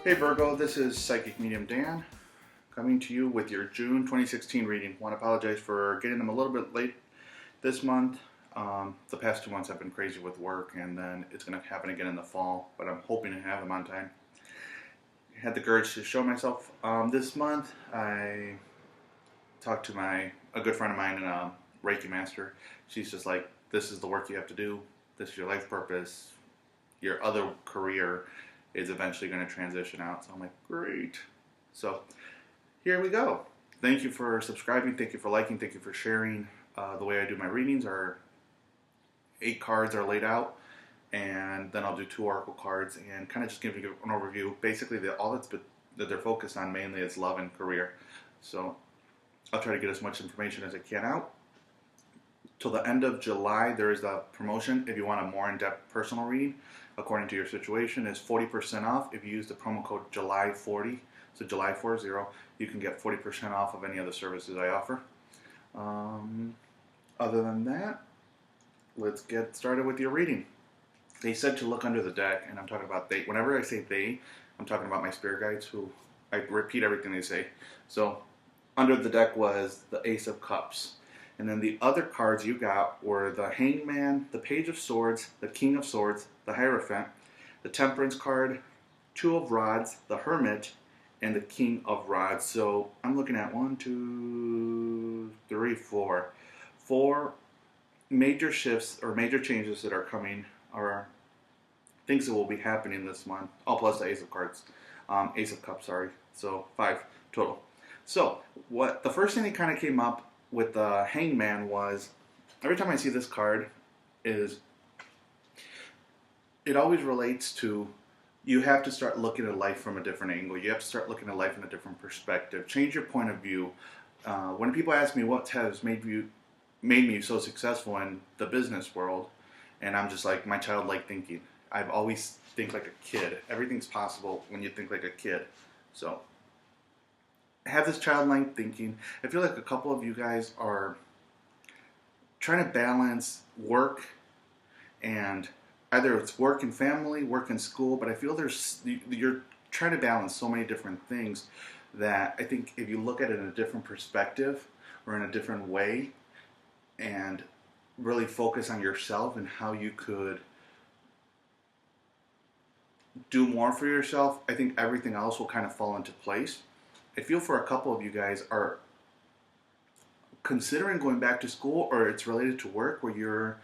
Hey Virgo, this is Psychic Medium Dan coming to you with your June 2016 reading. Want to apologize for getting them a little bit late this month. The past 2 months I've been crazy with work, and then it's going to happen again in the fall, but I'm hoping to have them on time. I had the courage to show myself. This month I talked to a good friend of mine and a Reiki master. She's just like, this is the work you have to do. This is your life purpose. Your other career is eventually going to transition out. So I'm like, great. So here we go. Thank you for subscribing. Thank you for liking. Thank you for sharing. The way I do my readings are 8 cards are laid out, and then I'll do 2 oracle cards and kind of just give you an overview. Basically, all that they're focused on mainly is love and career. So I'll try to get as much information as I can out. Till the end of July, there is a promotion. If you want a more in-depth personal reading, according to your situation, is 40% off. If you use the promo code July40, so July40, you can get 40% off of any of the services I offer. Other than that, let's get started with your reading. They said to look under the deck, and I'm talking about they. Whenever I say they, I'm talking about my spirit guides, who I repeat everything they say. So under the deck was the Ace of Cups. And then the other cards you got were the Hangman, the Page of Swords, the King of Swords, the Hierophant, the Temperance card, 2 of Rods, the Hermit, and the King of Rods. So I'm looking at 1, 2, 3, 4. 4 major shifts or major changes that are coming, or things that will be happening this month. Oh, plus the Ace of Cards. Ace of Cups, sorry. So 5 total. So the first thing that kind of came up with the Hangman was, every time I see this card, it always relates to, you have to start looking at life from a different angle. You have to start looking at life in a different perspective. Change your point of view. When people ask me what has made me so successful in the business world, and I'm just like, my childlike thinking. I've always think like a kid. Everything's possible when you think like a kid. So have this childlike thinking. I feel like a couple of you guys are trying to balance work, and either it's work and family, work and school, but I feel you're trying to balance so many different things that I think if you look at it in a different perspective or in a different way and really focus on yourself and how you could do more for yourself, I think everything else will kind of fall into place. I feel for a couple of you guys are considering going back to school, or it's related to work, where you're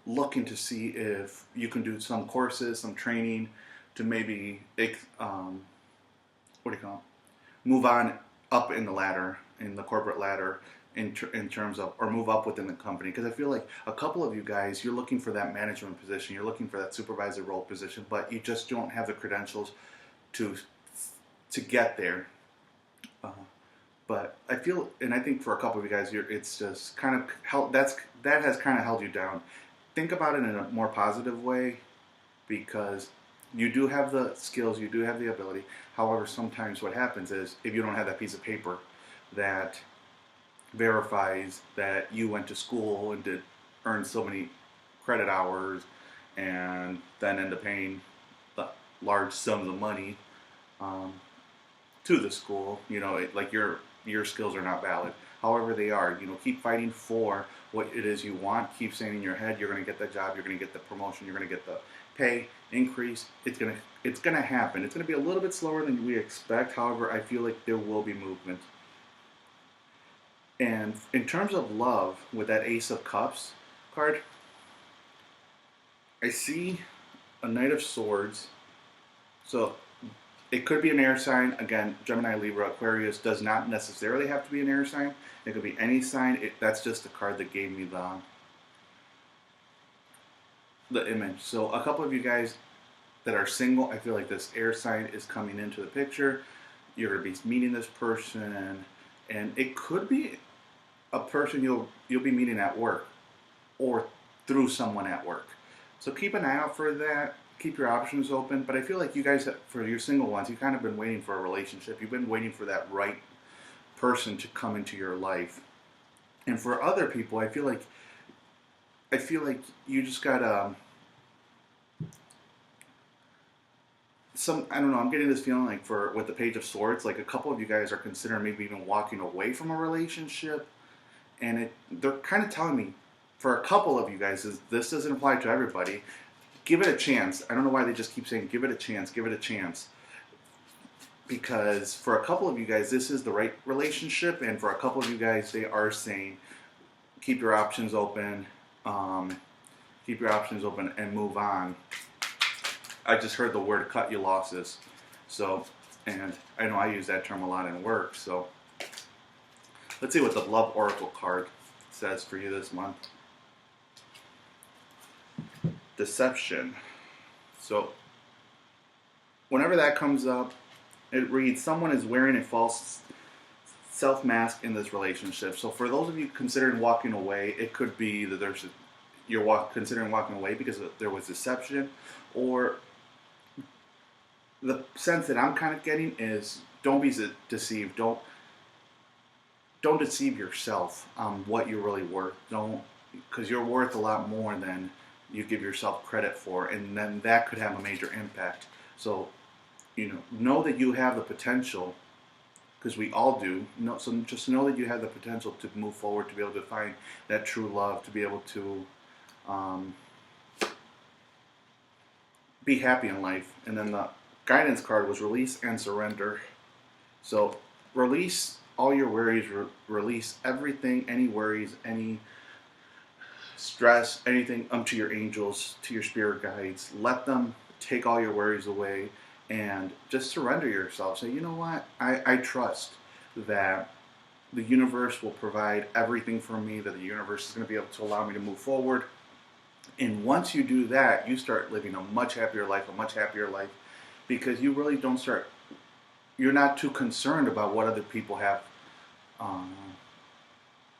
looking to see if you can do some courses, some training to maybe move on up in the ladder, in the corporate ladder, in terms of, or move up within the company. Because I feel like a couple of you guys, you're looking for that management position, you're looking for that supervisor role position, but you just don't have the credentials to get there. But I feel, and I think for a couple of you guys, it's just kind of that has kind of held you down. Think about it in a more positive way, because you do have the skills, you do have the ability. However, sometimes what happens is, if you don't have that piece of paper that verifies that you went to school and did earn so many credit hours, and then end up paying the large sums of money to the school, like your skills are not valid. However, they are. Keep fighting for what it is you want. Keep saying in your head, you're going to get that job, you're going to get the promotion, you're going to get the pay increase. It's going to happen. It's going to be a little bit slower than we expect. However, I feel like there will be movement. And in terms of love, with that Ace of Cups card, I see a Knight of Swords. So it could be an air sign. Again, Gemini, Libra, Aquarius does not necessarily have to be an air sign. It could be any sign. That's just the card that gave me the image. So a couple of you guys that are single, I feel like this air sign is coming into the picture. You're going to be meeting this person, and it could be a person you'll be meeting at work, or through someone at work. So keep an eye out for that. Keep your options open. But I feel like you guys, for your single ones, you've kind of been waiting for a relationship. You've been waiting for that right person to come into your life. And for other people, I feel like you just gotta I don't know, I'm getting this feeling like with the Page of Swords, like a couple of you guys are considering maybe even walking away from a relationship, and they're kind of telling me, for a couple of you guys, this doesn't apply to everybody, give it a chance. I don't know why they just keep saying give it a chance, give it a chance. Because for a couple of you guys, this is the right relationship, and for a couple of you guys, they are saying keep your options open, keep your options open, and move on. I just heard the word cut your losses. So, and I know I use that term a lot in work. So, let's see what the Love Oracle card says for you this month. Deception. So, whenever that comes up, it reads, someone is wearing a false self-mask in this relationship. So for those of you considering walking away, it could be that you're considering walking away because there was deception, or the sense that I'm kind of getting is don't be deceived. Don't deceive yourself on what you're really worth. Because you're worth a lot more than you give yourself credit for, and then that could have a major impact. So, know that you have the potential, because we all do. So just know that you have the potential to move forward, to be able to find that true love, to be able to be happy in life. And then the guidance card was release and surrender. So release all your worries, release everything, any worries, any stress, anything, to your angels, to your spirit guides. Let them take all your worries away, and just surrender yourself. Say, you know what? I trust that the universe will provide everything for me, that the universe is going to be able to allow me to move forward. And once you do that, you start living a much happier life, because you really you're not too concerned about what other people have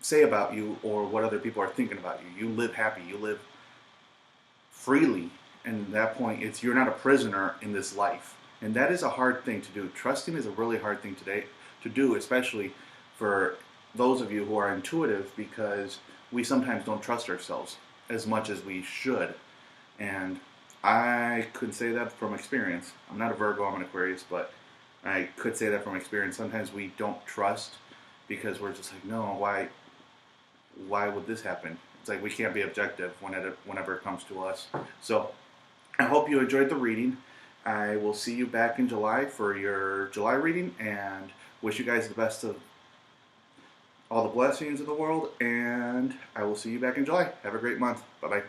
say about you, or what other people are thinking about you. You live happy, you live freely, and at that point, you're not a prisoner in this life. And that is a hard thing to do. Trusting is a really hard thing to do, especially for those of you who are intuitive, because we sometimes don't trust ourselves as much as we should. And I could say that from experience. I'm not a Virgo, I'm an Aquarius, but I could say that from experience. Sometimes we don't trust because we're just like, no, why would this happen? It's like we can't be objective whenever it comes to us. So I hope you enjoyed the reading. I will see you back in July for your July reading, and wish you guys the best of all the blessings in the world, and I will see you back in July. Have a great month. Bye-bye.